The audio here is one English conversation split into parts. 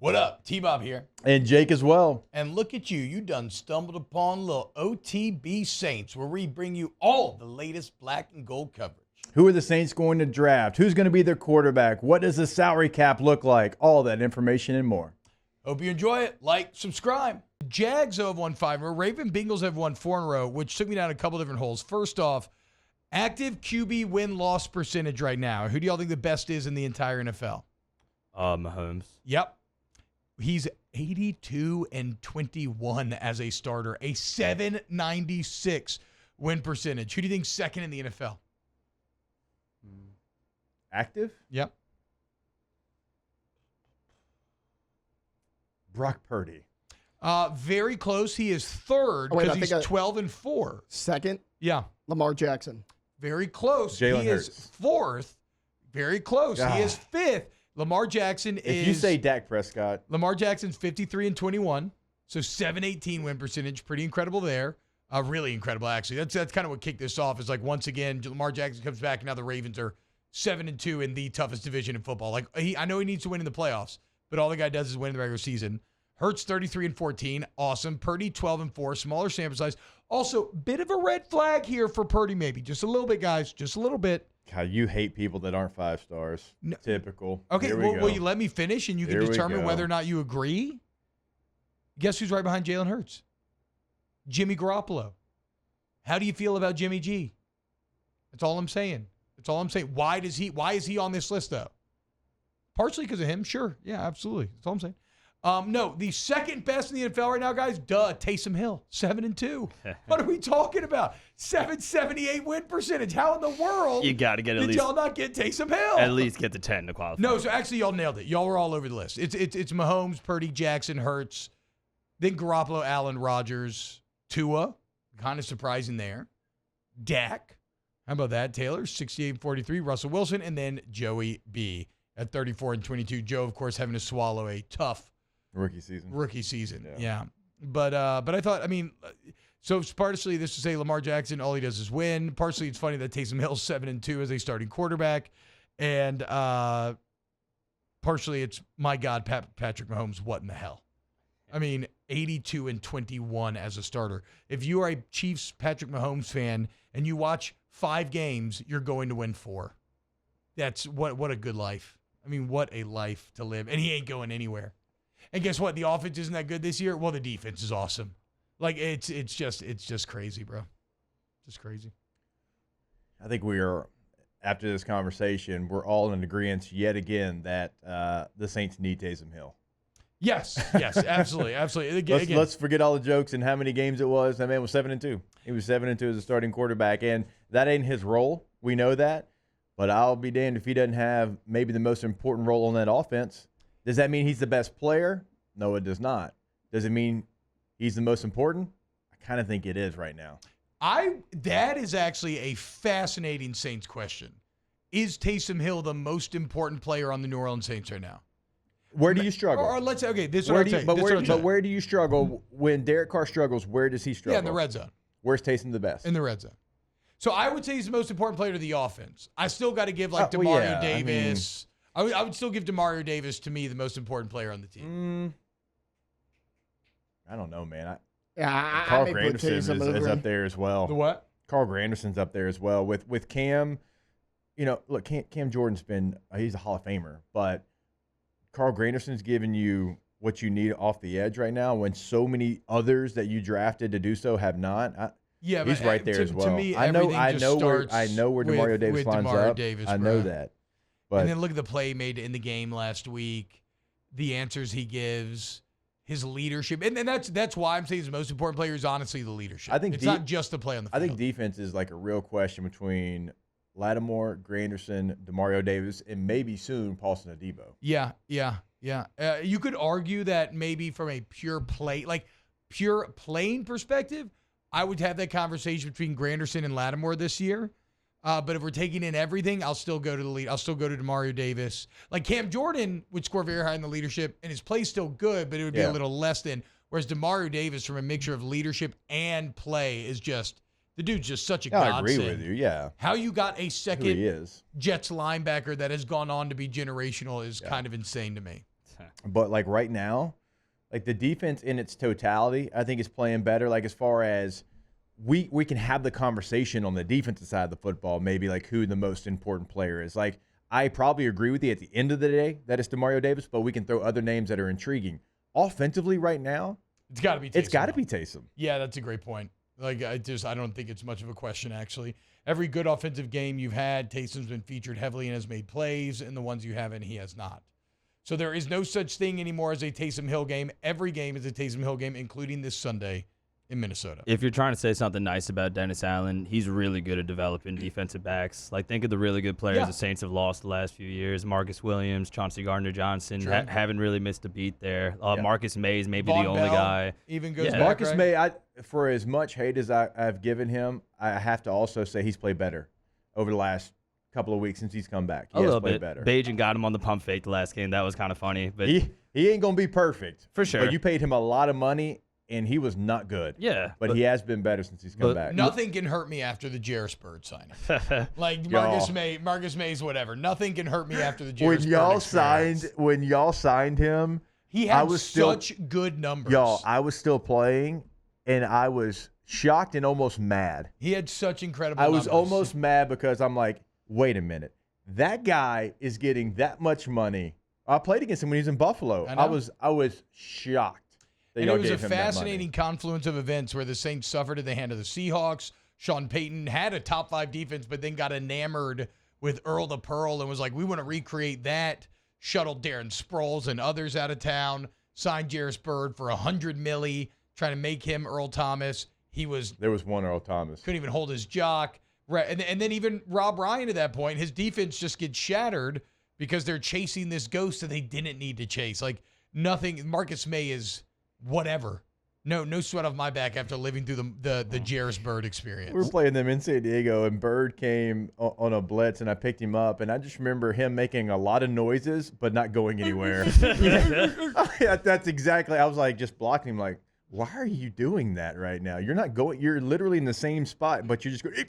What up? T-Bob here. And Jake as well. And look at you. You done stumbled upon little OTB Saints, where we bring you all the latest black and gold coverage. Who are the Saints going to draft? Who's going to be their quarterback? What does the salary cap look like? All that information and more. Hope you enjoy it. Like, subscribe. Jags have won 5 in a row. Raven Bengals have won 4 in a row, which took me down a couple different holes. First off, active QB win-loss percentage right now. Who do y'all think the best is in the entire NFL? Mahomes. Yep. He's 82-21 as a starter, a 796 win percentage. Who do you think's second in the NFL? Active? Yep. Brock Purdy. Very close. He is third because he's 12-4. Second? Yeah. Lamar Jackson. Very close. Jalen He Hurts. is fourth. Very close. God. He is fifth. Lamar Jackson is. If you say Dak Prescott. Lamar Jackson's 53-21, so 718 win percentage. Pretty incredible there. Really incredible, actually. That's kind of what kicked this off. Is like once again, Lamar Jackson comes back, and now the Ravens are 7-2 in the toughest division in football. Like I know he needs to win in the playoffs, but all the guy does is win in the regular season. Hurts 33-14, awesome. Purdy 12-4, smaller sample size. Also, bit of a red flag here for Purdy, maybe just a little bit, guys, just a little bit. God, you hate people that aren't 5 stars. No. Typical. Okay, Here we well, go. will you let me finish and you can Here we determine go. whether or not you agree? Guess who's right behind Jalen Hurts? Jimmy Garoppolo. How do you feel about Jimmy G? That's all I'm saying. That's all I'm saying. Why is he on this list, though? Partially because of him? Sure. Yeah, absolutely. That's all I'm saying. No, the second best in the NFL right now, guys, Taysom Hill, 7-2. What are we talking about? 778 win percentage. How in the world You got to get at did least y'all not get Taysom Hill? at least get the 10 to qualify. No, so actually y'all nailed it. Y'all were all over the list. It's Mahomes, Purdy, Jackson, Hurts, then Garoppolo, Allen, Rodgers, Tua, kind of surprising there. Dak, how about that? Taylor, 68-43, Russell Wilson, and then Joey B at 34-22. Joe, of course, having to swallow a tough Rookie season. Yeah. But I thought, so partially this to say Lamar Jackson, all he does is win. Partially it's funny that Taysom Hill's 7-2 as a starting quarterback. And partially it's, my God, Patrick Mahomes, what in the hell? 82-21 as a starter. If you are a Chiefs Patrick Mahomes fan and you watch 5 games, you're going to win 4. That's what a good life. What a life to live. And he ain't going anywhere. And guess what? The offense isn't that good this year. Well, the defense is awesome. Like it's just crazy, bro. Just crazy. I think we are, after this conversation, we're all in agreement yet again that the Saints need Taysom Hill. Yes, absolutely. Let's forget all the jokes and how many games it was. That man was 7-2. He was 7-2 as a starting quarterback, and that ain't his role. We know that. But I'll be damned if he doesn't have maybe the most important role on that offense. Does that mean he's the best player? No, it does not. Does it mean he's the most important? I kind of think it is right now. That is actually a fascinating Saints question. Is Taysom Hill the most important player on the New Orleans Saints right now? Where do you struggle? Or let's say, okay, this is what I'm saying. But where do you struggle when Derek Carr struggles? Where does he struggle? Yeah, in the red zone. Where's Taysom the best? In the red zone. So I would say he's the most important player to the offense. I still got to give Demario well, yeah, Davis. I would still give Demario Davis, to me, the most important player on the team. I don't know, man. I Carl may put Granderson is Taysom up there as well. The what? Carl Granderson's up there as well. With Cam, look, Cam Jordan's he's a Hall of Famer, but Carl Granderson's giving you what you need off the edge right now when so many others that you drafted to do so have not. Yeah, he's right there as well. To me, I know where with Demario Davis lines Demario up. Davis, I know that. But and then look at the play he made in the game last week, the answers he gives, his leadership, and that's why I'm saying the most important player is honestly the leadership. I think it's not just the play on the field. I think defense is like a real question between Lattimore, Granderson, Demario Davis, and maybe soon Paulson Adebo. Yeah. You could argue that maybe from a pure playing perspective, I would have that conversation between Granderson and Lattimore this year. But if we're taking in everything, I'll still go to the lead. I'll still go to Demario Davis. Like Cam Jordan would score very high in the leadership, and his play's still good, but it would be a little less than. Whereas Demario Davis, from a mixture of leadership and play, is just the dude's just such a godsend. I agree with you. Yeah, how you got a second is. Jets linebacker that has gone on to be generational is kind of insane to me. But like right now, like the defense in its totality, I think is playing better. Like as far as we can have the conversation on the defensive side of the football, maybe like who the most important player is. Like I probably agree with you at the end of the day that it's DeMario Davis, but we can throw other names that are intriguing. Offensively right now, It's got to be Taysom. it's got to be Taysom. Yeah, that's a great point. Like I don't think it's much of a question actually. Every good offensive game you've had, Taysom's been featured heavily and has made plays, and the ones you haven't, he has not. So there is no such thing anymore as a Taysom Hill game. Every game is a Taysom Hill game, including this Sunday in Minnesota. If you're trying to say something nice about Dennis Allen, he's really good at developing defensive backs. Like, think of the really good players the Saints have lost the last few years. Marcus Williams, Chauncey Gardner-Johnson haven't really missed a beat there. Marcus May is maybe Von the only Bell guy. Even goes back, Marcus right? May, for as much hate as I've given him, I have to also say he's played better over the last couple of weeks since he's come back. He A has little played bit. better. Bajan got him on the pump fake the last game. That was kind of funny. But He ain't going to be perfect. For sure. But you paid him a lot of money, and he was not good. yeah. But he has been better since he's come back. Nothing can hurt me after the Jarris Bird signing. Like Marcus May's whatever. Nothing can hurt me after the Jarris Bird experience. When y'all signed him, He had such good numbers. Y'all, I was still playing, and I was shocked and almost mad. He had such incredible I was numbers. almost mad because I'm like, wait a minute. That guy is getting that much money. I played against him when he was in Buffalo. I was shocked that And y'all it was gave a him that money. fascinating confluence of events where the Saints suffered at the hand of the Seahawks. Sean Payton had a top 5 defense, but then got enamored with Earl the Pearl and was like, we want to recreate that. Shuttled Darren Sproles and others out of town. Signed Jarris Bird for $100 million, trying to make him Earl Thomas. There was one Earl Thomas. Couldn't even hold his jock. And then even Rob Ryan at that point, his defense just gets shattered because they're chasing this ghost that they didn't need to chase. Like nothing. Marcus May is whatever. No sweat off my back after living through the Jarris Bird experience. We were playing them in San Diego, and Bird came on a blitz, and I picked him up, and I just remember him making a lot of noises, but not going anywhere. That's exactly. I was like, just blocking him, like, why are you doing that right now? You're not going. You're literally in the same spot, but you're just going.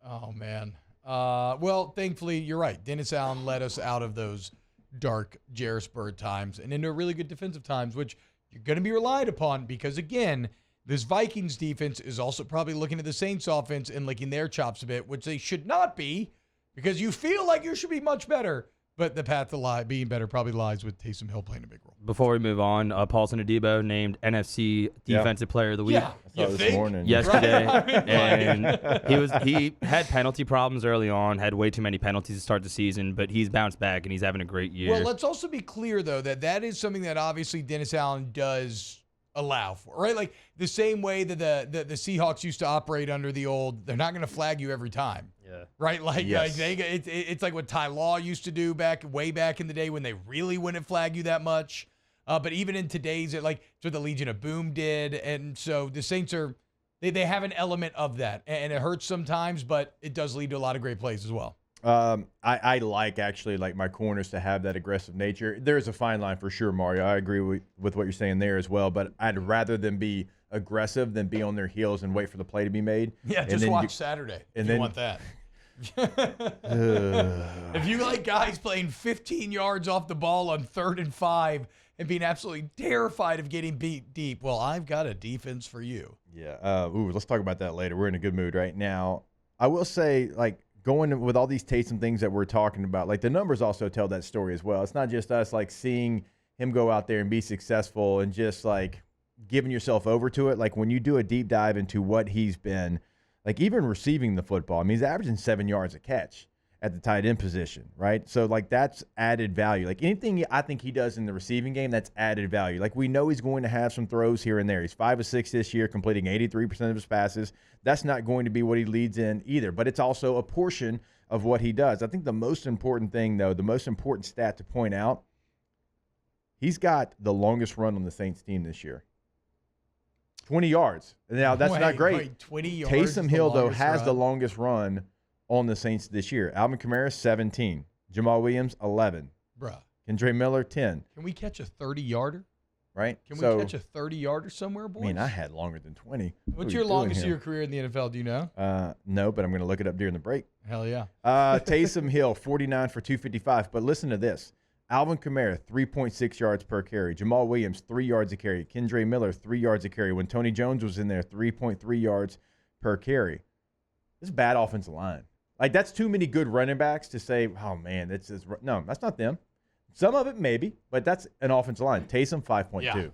Oh man. Well, thankfully, you're right. Dennis Allen led us out of those dark Jarris Bird times and into really good defensive times, which you're going to be relied upon because, again, this Vikings defense is also probably looking at the Saints offense and licking their chops a bit, which they should not be because you feel like you should be much better. But the path to being better probably lies with Taysom Hill playing a big role. Before we move on, Paulson Adebo named NFC Defensive Player of the Week. Yeah, I saw this morning. Yesterday, Right? and he had penalty problems early on, had way too many penalties to start the season, but he's bounced back and he's having a great year. Well, let's also be clear, though, that is something that obviously Dennis Allen does allow for, right? Like the same way that the Seahawks used to operate under the old, they're not going to flag you every time. Yeah. Right? Like, Yes. it's like what Ty Law used to do way back in the day when they really wouldn't flag you that much. But even in today's, it's what the Legion of Boom did. And so the Saints they have an element of that. And it hurts sometimes, but it does lead to a lot of great plays as well. I actually like my corners to have that aggressive nature. There is a fine line for sure, Mario. I agree with what you're saying there as well. But I'd rather them be aggressive than be on their heels and wait for the play to be made. Yeah, just watch Saturday if you want that. If you like guys playing 15 yards off the ball on 3rd and 5 and being absolutely terrified of getting beat deep, well, I've got a defense for you. Yeah. Let's talk about that later. We're in a good mood right now. I will say, going with all these Taysom things that we're talking about, the numbers also tell that story as well. It's not just us seeing him go out there and be successful and just giving yourself over to it. When you do a deep dive into what he's been, even receiving the football, I mean, he's averaging 7 yards a catch at the tight end position, right? So that's added value. Anything I think he does in the receiving game, that's added value. We know he's going to have some throws here and there. He's 5 of 6 this year, completing 83% of his passes. That's not going to be what he leads in either, but it's also a portion of what he does. I think the most important thing, though, the most important stat to point out, he's got the longest run on the Saints team this year. 20 yards. Now, that's not great. 20 yards. Taysom Hill, though, has the longest run on the Saints this year. Alvin Kamara, 17. Jamal Williams, 11. Bruh. Kendre Miller, 10. Can we catch a 30-yarder? Right? Can we catch a 30-yarder somewhere, boys? I mean, I had longer than 20. What's your longest of your career in the NFL? Do you know? No, but I'm going to look it up during the break. Hell yeah. Taysom Hill, 49 for 255. But listen to this. Alvin Kamara, 3.6 yards per carry. Jamal Williams, 3 yards a carry. Kendre Miller, 3 yards a carry. When Tony Jones was in there, 3.3 yards per carry. This is bad offensive line. Like, that's too many good running backs to say, oh, man, no, that's not them. Some of it maybe, but that's an offensive line. Taysom, 5.2. Yeah.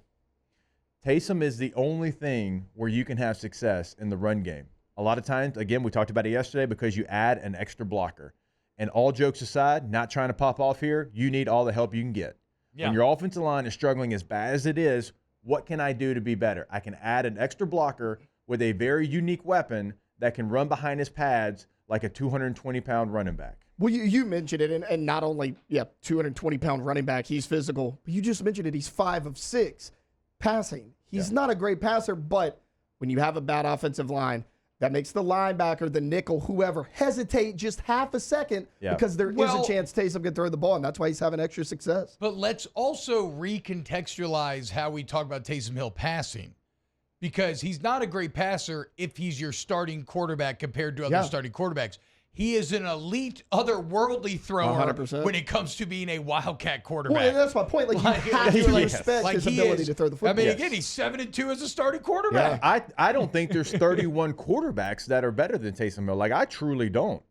Taysom is the only thing where you can have success in the run game. A lot of times, again, we talked about it yesterday, because you add an extra blocker. And all jokes aside, not trying to pop off here, you need all the help you can get. Yeah. When your offensive line is struggling as bad as it is, what can I do to be better? I can add an extra blocker with a very unique weapon that can run behind his pads like a 220-pound running back. Well, you mentioned it, and not only, 220-pound running back, he's physical, but you just mentioned it, he's 5 of 6 passing. He's not a great passer, but when you have a bad offensive line, that makes the linebacker, the nickel, whoever, hesitate just half a second because there is a chance Taysom can throw the ball, and that's why he's having extra success. But let's also recontextualize how we talk about Taysom Hill passing, because he's not a great passer if he's your starting quarterback compared to other starting quarterbacks. He is an elite, otherworldly thrower 100%. When it comes to being a Wildcat quarterback. Well, and that's my point. Like, you have to respect his ability to throw the football. I mean, again, he's 7-2 as a starting quarterback. Yeah. I don't think there's 31 quarterbacks that are better than Taysom Hill. Like, I truly don't.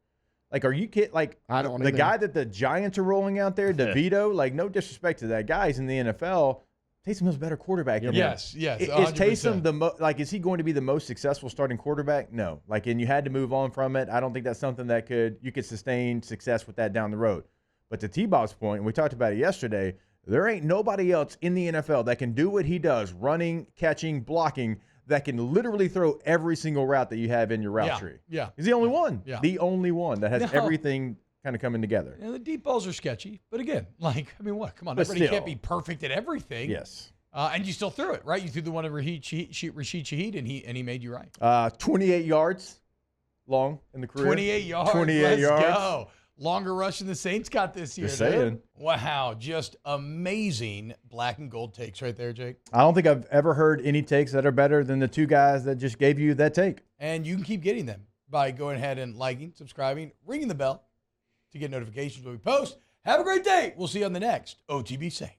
Like, are you kidding? Like, I don't the guy that the Giants are rolling out there, DeVito, like, no disrespect to that guy. He's in the NFL. Taysom Hill's a better quarterback. Yes. Is Taysom is he going to be the most successful starting quarterback? No. Like, and you had to move on from it. I don't think that's something that you could sustain success with that down the road. But to T-Bob's point, and we talked about it yesterday, there ain't nobody else in the NFL that can do what he does, running, catching, blocking, that can literally throw every single route that you have in your route tree. Yeah. He's the only one. Yeah. The only one that has everything kind of coming together. And the deep balls are sketchy, but again, like, I mean, what? Come on, everybody can't be perfect at everything. Yes. And you still threw it, right? You threw the one of Rashid Shaheed, and he made you right. 28 yards long in the career. 28 yards. 28 yards. Let's go. Longer rush than the Saints got this year. Just saying. Wow, just amazing black and gold takes right there, Jake. I don't think I've ever heard any takes that are better than the two guys that just gave you that take. And you can keep getting them by going ahead and liking, subscribing, ringing the bell to get notifications when we post. Have a great day. We'll see you on the next OTB Saints.